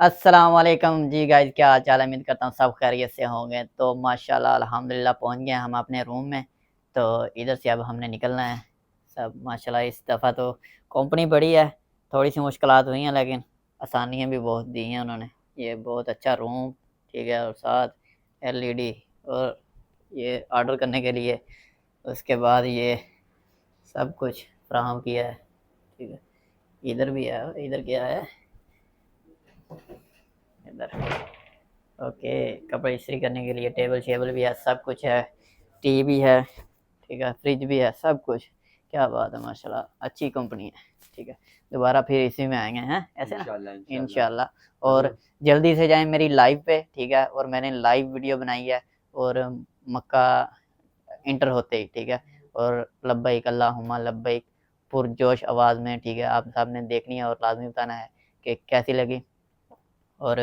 अस्सलाम वालेकुम जी गाइस, क्या हाल चाल है। उम्मीद करता हूँ सब खैरियत से होंगे। तो माशाल्लाह अल्हम्दुलिल्लाह पहुँच गए हम अपने रूम में। तो इधर से अब हमने निकलना है सब माशाल्लाह। इस दफ़ा तो कंपनी बड़ी है, थोड़ी सी मुश्किलात हुई हैं लेकिन आसानियाँ भी बहुत दी हैं उन्होंने। ये बहुत अच्छा रूम, ठीक है, और साथ एलईडी और ये ऑर्डर करने के लिए उसके बाद ये सब कुछ फ्राहम किया है, ठीक है। इधर भी है, इधर क्या है, इधर ओके, कपड़े इस्त्री करने के लिए टेबल शेबल भी है, सब कुछ है, टीवी है, ठीक है, फ्रिज भी है, सब कुछ। क्या बात है माशाल्लाह, अच्छी कंपनी है, ठीक है। दोबारा फिर इसी में आएंगे हैं, ऐसे ना, इंशाल्लाह। और जल्दी से जाएं मेरी लाइव पे, ठीक है। और मैंने लाइव वीडियो बनाई है और मक्का इंटर होते ही, ठीक है। और लब्बैक अल्लाहुम्मा लब्बैक पुरजोश आवाज़ में, ठीक है, आप साहब ने देखनी है और लाजमी बताना है कि कैसी लगी। और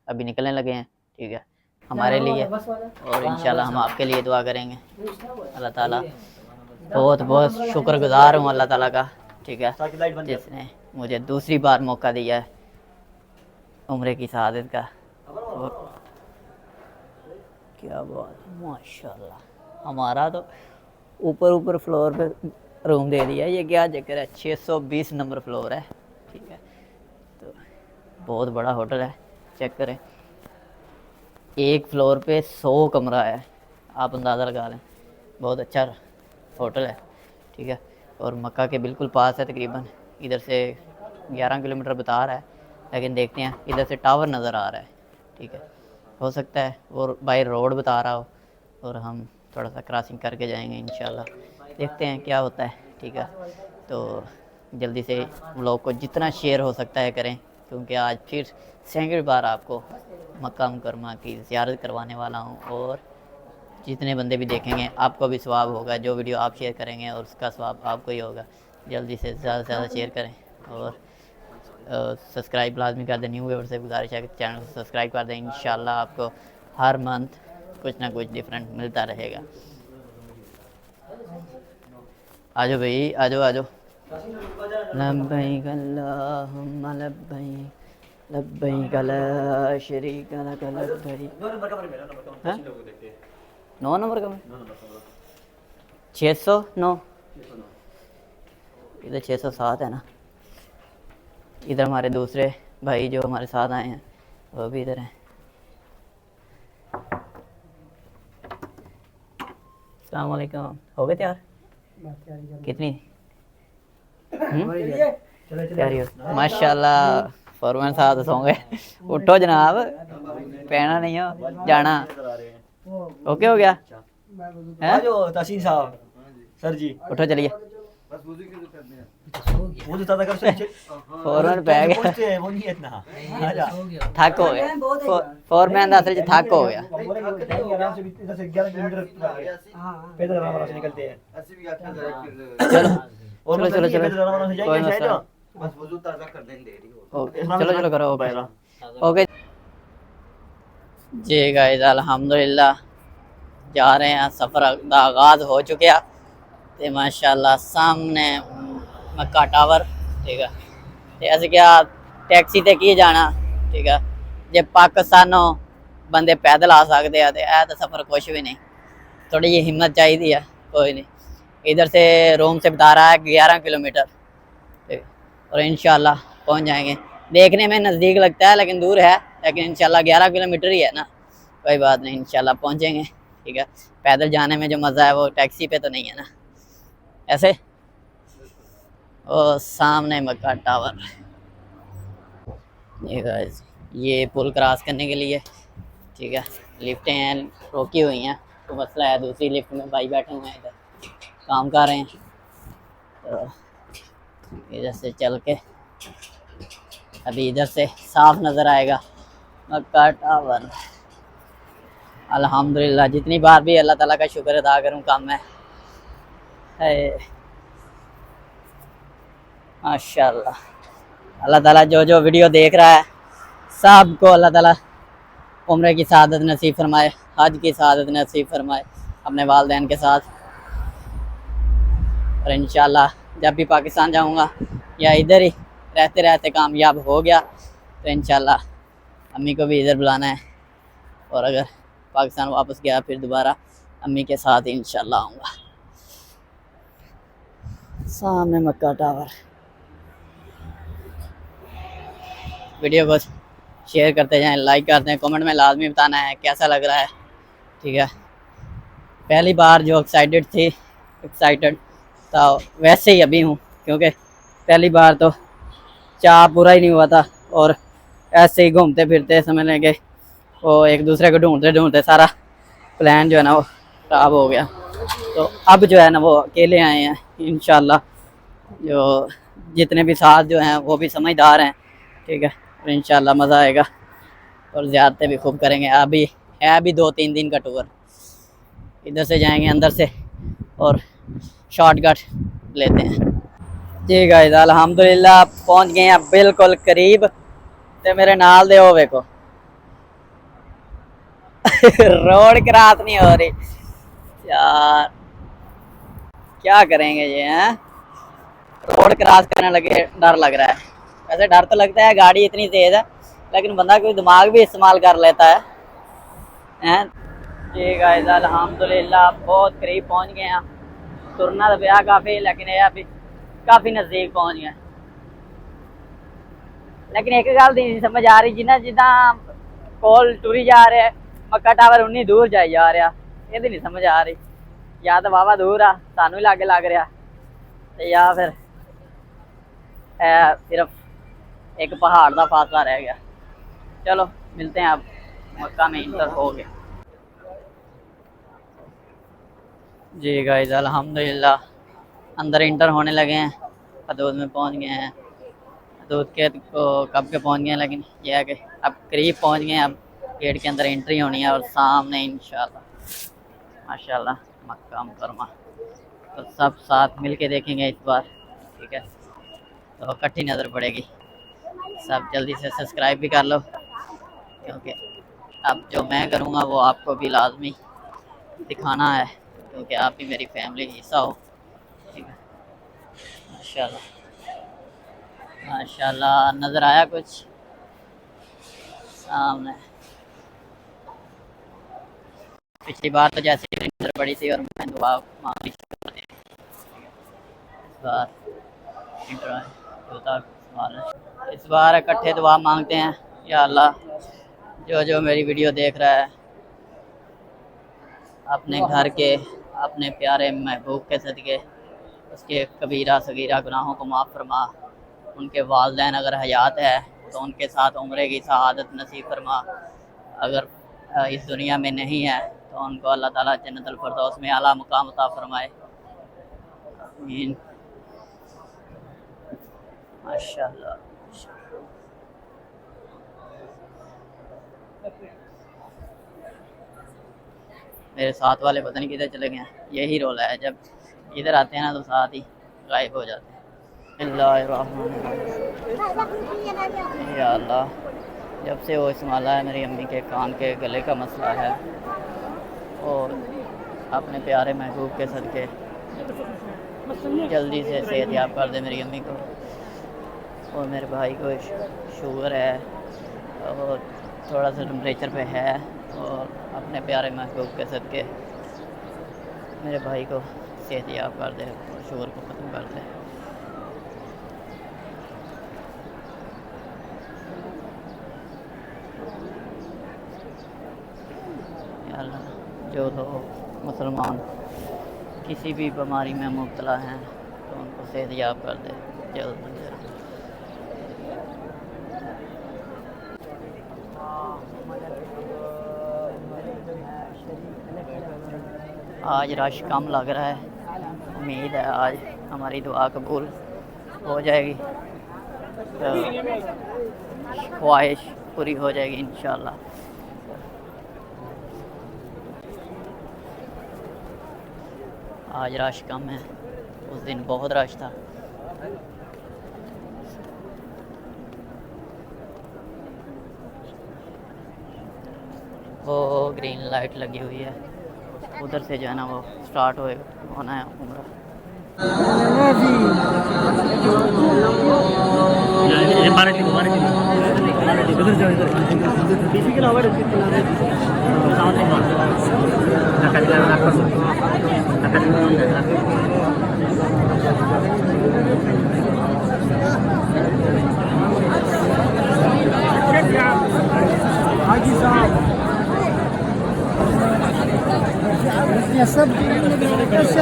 अभी निकलने लगे हैं, ठीक है, हमारे लिए। और इंशाल्लाह हम आपके लिए दुआ करेंगे। अल्लाह ताला बहुत बहुत शुक्रगुजार हूँ अल्लाह ताला का, ठीक है, जिसने मुझे दूसरी बार मौका दिया है उम्र की शहादत का। और क्या बात है माशाल्लाह, हमारा तो ऊपर ऊपर फ्लोर पे रूम दे दिया। ये क्या चक्कर है, 620 नंबर फ्लोर है, ठीक है। तो बहुत बड़ा होटल है, चेक करें, एक फ्लोर पे 100 कमरा है, आप अंदाज़ा लगा लें। बहुत अच्छा होटल है, ठीक है। और मक्का के बिल्कुल पास है, तकरीबन इधर से 11 किलोमीटर बता रहा है, लेकिन देखते हैं। इधर से टावर नज़र आ रहा है, ठीक है, हो सकता है और बाई रोड बता रहा हो और हम थोड़ा सा क्रॉसिंग करके जाएंगे इंशाल्लाह। देखते हैं क्या होता है, ठीक है। तो जल्दी से व्लॉग को जितना शेयर हो सकता है करें, क्योंकि आज फिर सेकंड बार आपको मक्का मुकरमा की ज़ियारत करवाने वाला हूँ। और जितने बंदे भी देखेंगे आपको भी सवाब होगा, जो वीडियो आप शेयर करेंगे और उसका सवाब आपको ही होगा। जल्दी से ज़्यादा शेयर करें और सब्सक्राइब लाजमी कर दें। न्यू व्यूअर से गुजारिश है कि चैनल को सब्सक्राइब कर दें। इंशाल्लाह आपको हर मंथ कुछ ना कुछ डिफरेंट मिलता रहेगा। आ जाओ भाई, आ जाओ, आ जाओ। लब्बैक अल्लाहुम्मा लब्बैक लब्बैक ला शरीक लक लब्बैक। 9 नंबर का 609, इधर 607 है ना। इधर हमारे दूसरे भाई जो हमारे साथ आए हैं वो भी इधर हैं। अस्सलाम वालेकुम, हो गए तैयार? कितनी तैयारी हो? माशाल्लाह, फॉरमैन साहब तो सो गए। उठो जनाब, पैना नहीं हो जाना। ओके हो गया है? तहसीन साहब सर जी उठो चलिए। वो तो कर सकते फॉरमैन पै गया, पहुंचते हैं वो नहीं है इतना आजा थक हो गया। फॉरमैन का असल थक हो गया। आराम से इधर से 11 किलोमीटर पैदल आराम से निकलते हैं चलो और चलो चलो पैदल आराम से कोई जाएंगे मसला शायद नहीं। बस वजू ताजा कर देंगे ओके, चलो चलो करो। ओके ओके जी गाइस, अल्हम्दुलिल्लाह जा रहे हैं, सफ़र का आगाज़ हो चुका। तो माशाल्लाह सामने मक्का टावर, ठीक है। तो अस क्या टैक्सी ते की जाना, ठीक है। जे पाकिस्तानों बंदे पैदल आ सकते हैं तो यह तो सफ़र कुछ भी नहीं, थोड़ी जी हिम्मत चाहिए है। कोई नहीं, इधर से रोम से बता रहा है 11 किलोमीटर, ठीक है। और इंशाल्लाह पहुंच जाएंगे। देखने में नज़दीक लगता है लेकिन दूर है, लेकिन इंशाल्लाह 11 किलोमीटर ही है ना, कोई बात नहीं, इंशाल्लाह पहुंचेंगे, ठीक है। पैदल जाने में जो मज़ा है वो टैक्सी पे तो नहीं है ना। ऐसे और सामने मक्का टावर, ये गाइस, ये पुल क्रॉस करने के लिए, ठीक है, लिफ्टें हैं रोकी हुई हैं, तो मसला है। दूसरी लिफ्ट में भाई बैठे हुए हैं, इधर काम कर रहे हैं। तो इधर से चल के अभी इधर से साफ नज़र आएगा मक्का टावर। अल्हम्दुलिल्लाह, जितनी बार भी अल्लाह ताला का शुक्र अदा करूँ कम है। माशाल्लाह, अल्लाह ताला जो जो वीडियो देख रहा है सबको अल्लाह ताला उम्र की सआदत नसीब फरमाए, हज की सआदत नसीब फरमाए अपने वालिदैन के साथ। और इंशाल्लाह जब भी पाकिस्तान जाऊंगा या इधर ही रहते रहते कामयाब हो गया तो इंशाल्लाह अम्मी को भी इधर बुलाना है, और अगर पाकिस्तान वापस गया फिर दोबारा अम्मी के साथ इंशाल्लाह आऊँगा। सामने मक्का टावर। वीडियो को शेयर करते जाएं, लाइक करते हैं, कमेंट में लाजमी बताना है कैसा लग रहा है। ठीक है, पहली बार जो एक्साइटेड था वैसे ही अभी हूँ, क्योंकि पहली बार तो चाह पूरा ही नहीं हुआ था और ऐसे ही घूमते फिरते समझ लें कि वो एक दूसरे को ढूंढते ढूंढते सारा प्लान जो है ना वो खराब हो गया। तो अब जो है ना वो अकेले आए हैं इंशाल्लाह, जो जितने भी साथ जो हैं वो भी समझदार हैं। ठीक है, और इंशाल्लाह मज़ा आएगा और ज़्यारतें भी खूब करेंगे। अभी है अभी 2-3 दिन का टूर, इधर से जाएंगे अंदर से और शॉर्टकट लेते हैं। जी गाइस अल्हम्दुलिल्लाह पहुंच गए हैं बिल्कुल करीब, ते मेरे नाल दे होवे को रोड क्रॉस नहीं हो रही यार, क्या करेंगे ये हैं, रोड क्रॉस करने लगे डर लग रहा है। वैसे डर तो लगता है, गाड़ी इतनी तेज है, लेकिन बंदा कोई दिमाग भी इस्तेमाल कर लेता है। जी गाइस अल्हम्दुलिल्लाह बहुत करीब पहुंच गए हैं। तुरना तो पिया काफ़ी, लेकिन ये अभी काफ़ी नज़दीक पहुंच गए। लेकिन एक गल नहीं समझ आ रही, जिन्ना जिदा कोल टुरी जा रहे हैं मक्का टावर उन्नी दूर जाई जा रहा, ये नहीं समझ आ रही। या तो वावा दूर आ सानू ही लागे लग रहा, या फिर सिर्फ एक पहाड़ का फासला रह गया। चलो मिलते हैं, अब मक्का में इंटर हो गए। जी गाइस अल्हम्दुलिल्लाह अंदर इंटर होने लगे हैं, हदूद में पहुंच गए हैं। हदूद के को कब के पहुंच गए हैं, लेकिन यह है कि अब करीब पहुंच गए हैं। अब गेट के अंदर एंट्री होनी है और सामने इंशाल्लाह माशाल्लाह मक्का मुकरमा। तो सब साथ मिल के देखेंगे इस बार। ठीक है, तो इकट्ठी नज़र पड़ेगी। सब जल्दी से सब्सक्राइब भी कर लो, क्योंकि अब जो मैं करूँगा वो आपको भी लाजमी दिखाना है, क्योंकि आप भी मेरी फैमिली हिस्सा हो। ठीक है, माशाल्लाह माशाल्लाह नज़र आया कुछ सामने। पिछली बार तो जैसे ही नज़र पड़ी थी और मैं दुआ मांगी, इस बार इकट्ठे दुआ मांगते हैं। या अल्लाह जो जो मेरी वीडियो देख रहा है अपने घर के अपने प्यारे महबूब के सदके उसके कबीरा सगीरा गुनाहों को माफ़ फरमा। उनके वालिदैन अगर हयात है तो उनके साथ उम्र की सआदत नसीब फरमा। अगर इस दुनिया में नहीं है तो उनको अल्लाह ताला जन्नतुल फिरदौस में आला मुकाम अता फरमाए। आमीन माशाल्लाह। मेरे साथ वाले पता नहीं किधर चले गए हैं, यही रोल है, जब इधर आते हैं ना तो साथ ही गायब हो जाते हैं। या अल्लाह जब से वो इस्माला है मेरी अम्मी के कान के गले का मसला है, और अपने प्यारे महबूब के सदके जल्दी से सेहतयाब कर दे मेरी अम्मी को। और मेरे भाई को शुगर है और थोड़ा सा टेम्परेचर पे है, और अपने प्यारे महबूब के सदके मेरे भाई को सेहतयाब कर दे और शुगर को ख़त्म कर दे। जो लोग मुसलमान किसी भी बीमारी में मुब्तला हैं तो उनको सेहतयाब कर दे जल्द से जल्द। आज रश कम लग रहा है, उम्मीद है आज हमारी दुआ कबूल हो जाएगी, तो ख्वाहिश पूरी हो जाएगी इंशाल्लाह। आज रश कम है, उस दिन बहुत रश था। वो ग्रीन लाइट लगी हुई है, उधर से जो है ना वो स्टार्ट होना है उम्रा। इधर जाओ इधर टीवी के अलावा हाजी साहब ये सब कैसे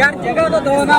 यार जगह तो दो ना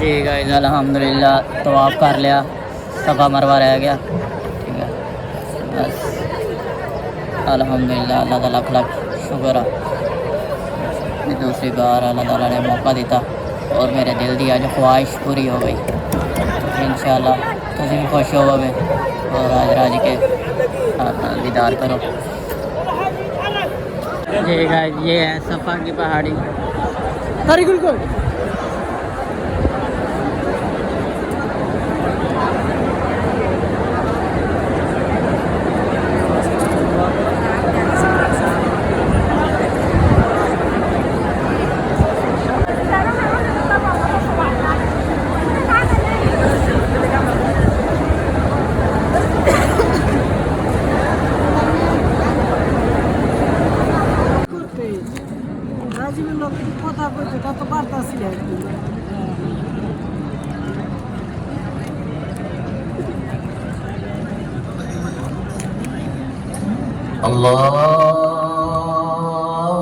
जी गाइस अल्हम्दुलिल्लाह तवाफ कर लिया, सफ़ा मरवा रह गया। ठीक है बस अल्हम्दुलिल्लाह, अल्लाह का लख लख शुक्र है कि दूसरी बार अल्लाह ताला ने मौका दिता और मेरे दिल की अज ख्वाहिश पूरी हो गई। इंशाअल्लाह तुम भी खुश होवोगे और आज राज के दीदार करो। जी गाइस ये है सफ़ा की पहाड़ी।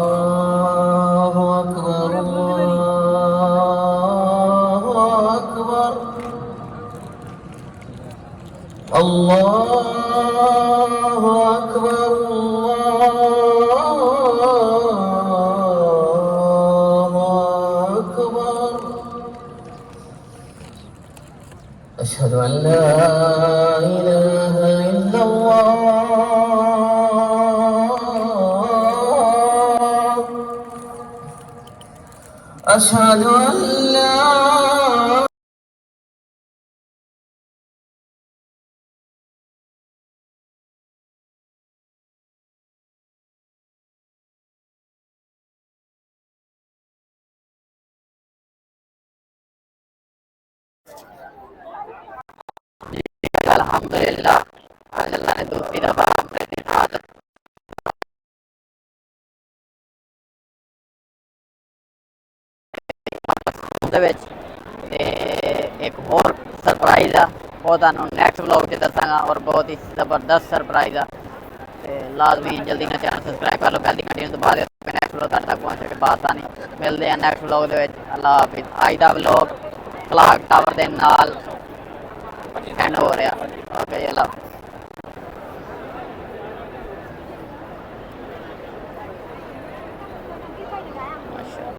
अल्लाहु अकबर अल्लाहु अकबर अल्लाहु अकबर अशहदु अन ला इलाहा इल्लल्लाह अशहदु अन ला अल्हम्दुलिल्लाह आज अल्लाह ने दूसरी दफा मेरी आदत ਦੇ ਵਿੱਚ ਤੇ ਇੱਕ ਹੋਰ ਸਰਪ੍ਰਾਈਜ਼ ਆ, ਉਹ ਤੁਹਾਨੂੰ ਨੈਕਸਟ ਵਲੌਗ 'ਚ ਦੱਸਾਂਗਾ ਔਰ ਬਹੁਤ ਹੀ ਜ਼ਬਰਦਸਤ ਸਰਪ੍ਰਾਈਜ਼ ਆ। ਤੇ ਲਾਜ਼ਮੀ ਜਲਦੀ ਨਾਲ ਚੈਨਲ ਸਬਸਕ੍ਰਾਈਬ ਕਰ ਲਓ, ਬੈਲ ਦੀ ਘੰਟੀ ਨੂੰ ਦਬਾ ਦਿਓ ਕਿ ਨੈਕਸਟ ਵਲੌਗ ਤੁਹਾਡੇ ਤੱਕ ਪਹੁੰਚ ਸਕੇ ਬਾਸਾਨੀ। ਮਿਲਦੇ ਆ ਨੈਕਸਟ ਵਲੌਗ ਦੇ ਵਿੱਚ। ਅੱਲਾਹ ਹਾਫਿਜ਼। ਅੱਜ ਦਾ ਵਲੌਗ ਕਲਾਕ ਟਾਵਰ ਦੇ ਨਾਲ ਐਂਡ ਹੋ ਰਿਹਾ। ਓਕੇ ਅੱਲਾਹ।